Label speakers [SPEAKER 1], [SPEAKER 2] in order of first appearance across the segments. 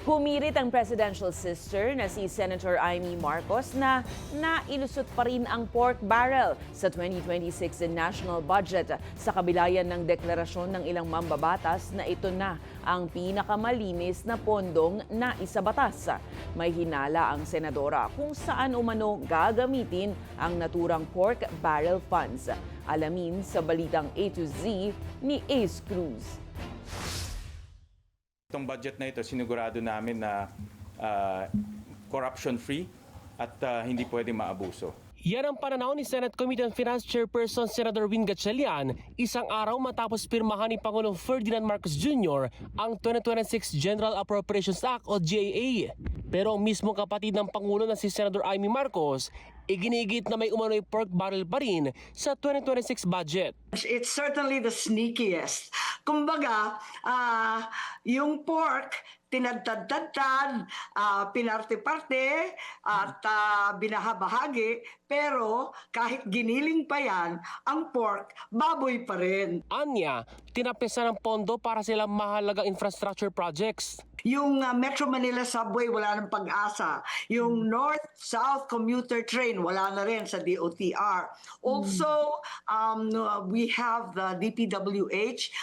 [SPEAKER 1] Pumirit ang presidential sister na si Senator Amy Marcos na nailusot pa rin ang pork barrel sa 2026 national budget sa kabilayan ng deklarasyon ng ilang mambabatas na ito na ang pinakamalinis na pondong naisabatas. May hinala ang senadora kung saan umano gagamitin ang naturang pork barrel funds. Alamin sa balitang A to Z ni Ace Cruz.
[SPEAKER 2] Itong budget na ito, sinigurado namin na corruption-free at hindi pwede maabuso.
[SPEAKER 3] Yan ang pananaw ni Senate Committee on Finance Chairperson Senator Win Gatchalian isang araw matapos pirmahan ni Pangulong Ferdinand Marcos Jr. ang 2026 General Appropriations Act o GAA. Pero ang mismong kapatid ng Pangulo na si Senator Amy Marcos, iginigit na may umano'y pork barrel pa rin sa 2026 budget.
[SPEAKER 4] It's certainly the sneakiest. Kumbaga, yung pork, tinadtad-tadtad, pinarte-parte, at binahabahagi, pero kahit giniling pa yan, ang pork, baboy pa rin.
[SPEAKER 3] Anya, tinapesan ng pondo para silang mahalagang infrastructure projects.
[SPEAKER 4] Yung Metro Manila Subway, wala ng pag-asa. Yung North-South commuter train, wala na rin sa DOTR. Also, we have the DPWH,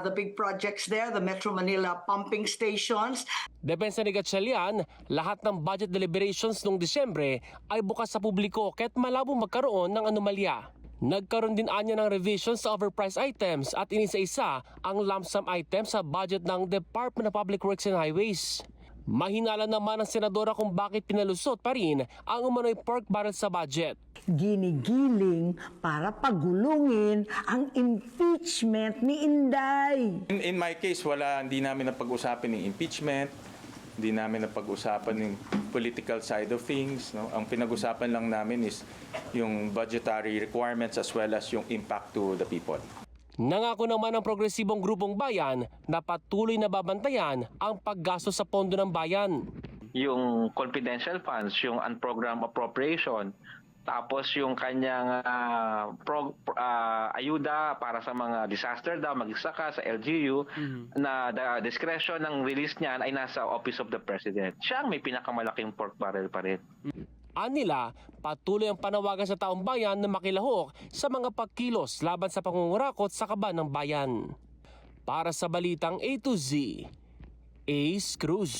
[SPEAKER 4] the big projects there, the Metro Manila pumping stations.
[SPEAKER 3] Depensa ni Gatchalian, lahat ng budget deliberations noong Disyembre ay bukas sa publiko kahit malabo magkaroon ng anomalya. Nagkaroon din anya ng revision sa overpriced items at inisa-isa ang lump sum items sa budget ng Department of Public Works and Highways. Mahinala naman ang senadora kung bakit pinalusot pa rin ang umano'y pork barrel sa budget.
[SPEAKER 5] Ginigiling para pagulungin ang impeachment ni Inday.
[SPEAKER 2] In my case, hindi namin napag-usapan ng impeachment, hindi namin napag-usapan ng political side of things. No? Ang pinag-usapan lang namin is yung budgetary requirements as well as yung impact to the people.
[SPEAKER 3] Nangako naman ang progresibong grupong bayan na patuloy na babantayan ang paggastos sa pondo ng bayan.
[SPEAKER 6] Yung confidential funds, yung unprogrammed appropriation, tapos yung kanyang ayuda para sa mga disaster daw, mag-isaka sa LGU, na the discretion ng release niyan ay nasa Office of the President. Siya ang may pinakamalaking pork barrel pa rin.
[SPEAKER 3] Anila, patuloy ang panawagan sa taong bayan na makilahok sa mga pagkilos laban sa pangungurakot sa kaban ng bayan. Para sa Balitang A to Z, Ace Cruz.